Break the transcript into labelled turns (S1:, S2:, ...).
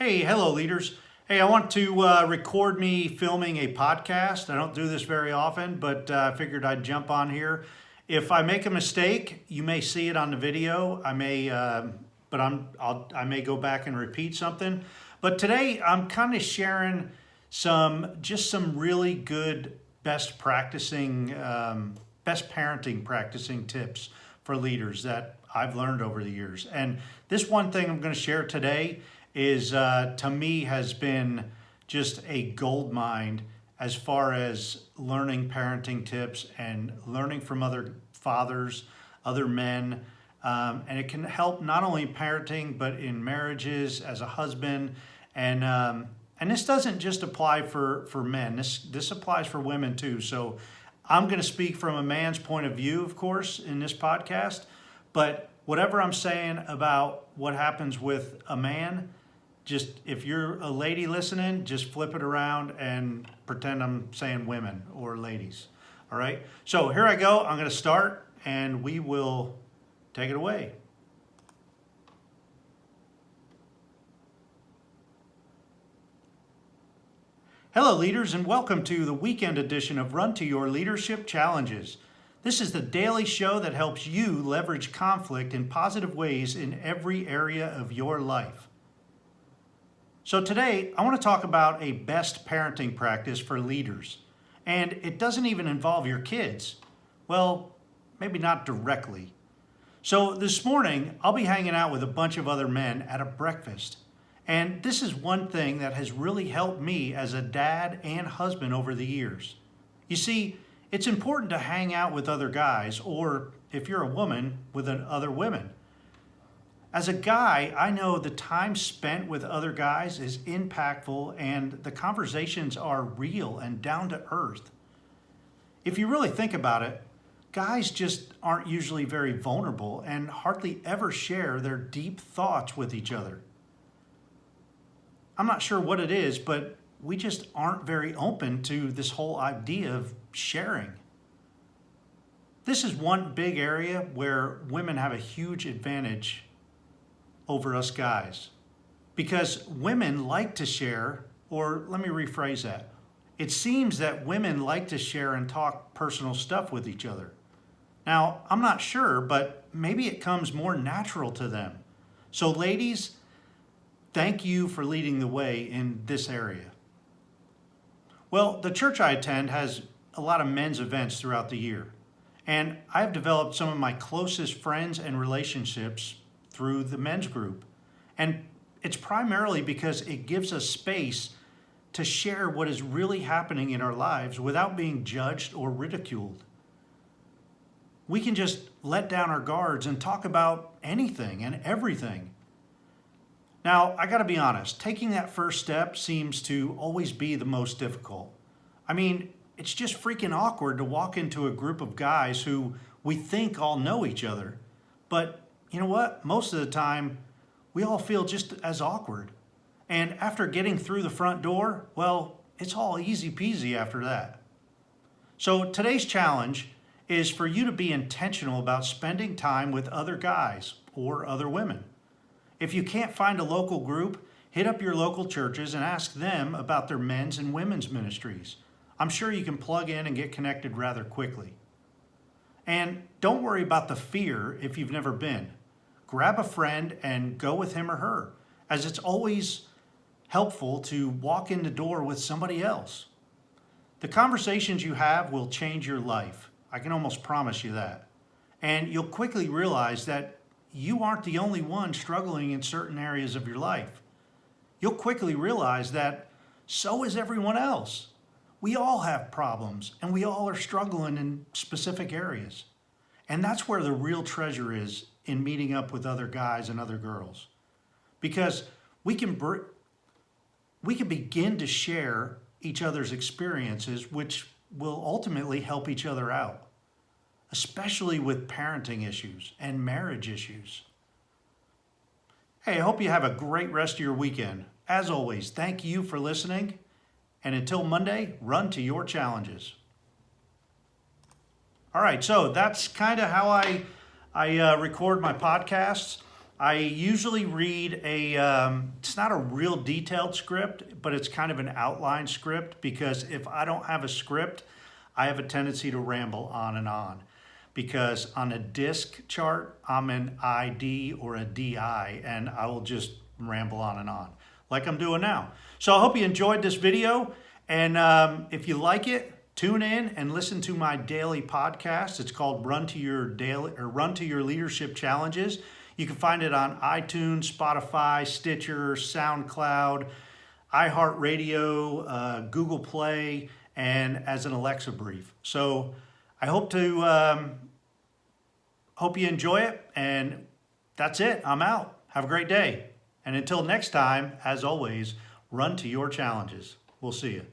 S1: Hey, hello, leaders. Hey, I want to record me filming a podcast. I don't do this very often, but I figured I'd jump on here. If I make a mistake, you may see it on the video. I may, I may go back and repeat something. But today, I'm kind of sharing some really good best parenting practicing tips for leaders that I've learned over the years. And this one thing I'm going to share today is to me has been just a gold mine as far as learning parenting tips and learning from other fathers, other men. And it can help not only parenting, but in marriages, as a husband. And this doesn't just apply for men. This applies for women too. So I'm going to speak from a man's point of view, of course, in this podcast. But whatever I'm saying about what happens with a man, just if you're a lady listening, just flip it around and pretend I'm saying women or ladies. All right. So here I go. I'm going to start and we will take it away. Hello, leaders, and welcome to the weekend edition of Run to Your Leadership Challenges. This is the daily show that helps you leverage conflict in positive ways in every area of your life. So today, I want to talk about a best parenting practice for leaders. And it doesn't even involve your kids. Well, maybe not directly. So this morning, I'll be hanging out with a bunch of other men at a breakfast. And this is one thing that has really helped me as a dad and husband over the years. You see, it's important to hang out with other guys, or if you're a woman, with other women. As a guy, I know the time spent with other guys is impactful and the conversations are real and down to earth. If you really think about it, guys just aren't usually very vulnerable and hardly ever share their deep thoughts with each other. I'm not sure what it is, but we just aren't very open to this whole idea of sharing. This is one big area where women have a huge advantage over us guys, because women like to share, or let me rephrase that. It seems that women like to share and talk personal stuff with each other. Now, I'm not sure, but maybe it comes more natural to them. So ladies, thank you for leading the way in this area. Well, the church I attend has a lot of men's events throughout the year, and I've developed some of my closest friends and relationships through the men's group. And it's primarily because it gives us space to share what is really happening in our lives without being judged or ridiculed. We can just let down our guards and talk about anything and everything. Now, I gotta be honest, taking that first step seems to always be the most difficult. I mean, it's just freaking awkward to walk into a group of guys who we think all know each other, but you know what? Most of the time, we all feel just as awkward. And after getting through the front door, well, it's all easy peasy after that. So today's challenge is for you to be intentional about spending time with other guys or other women. If you can't find a local group, hit up your local churches and ask them about their men's and women's ministries. I'm sure you can plug in and get connected rather quickly. And don't worry about the fear if you've never been. Grab a friend and go with him or her, as it's always helpful to walk in the door with somebody else. The conversations you have will change your life. I can almost promise you that. And you'll quickly realize that you aren't the only one struggling in certain areas of your life. You'll quickly realize that so is everyone else. We all have problems and we all are struggling in specific areas. And that's where the real treasure is in meeting up with other guys and other girls. Because we can begin to share each other's experiences, which will ultimately help each other out, especially with parenting issues and marriage issues. Hey, I hope you have a great rest of your weekend. As always, thank you for listening. And until Monday, run to your challenges. All right, so that's kind of how I record my podcasts. I usually read it's not a real detailed script, but it's kind of an outline script, because if I don't have a script, I have a tendency to ramble on and on. Because on a disc chart, I'm an ID or a DI, and I will just ramble on and on, like I'm doing now. So I hope you enjoyed this video, and if you like it, tune in and listen to my daily podcast. It's called Run to Your Leadership Challenges. You can find it on iTunes, Spotify, Stitcher, SoundCloud, iHeartRadio, Google Play, and as an Alexa brief. So I hope you enjoy it, and that's it. I'm out. Have a great day. And until next time, as always, run to your challenges. We'll see you.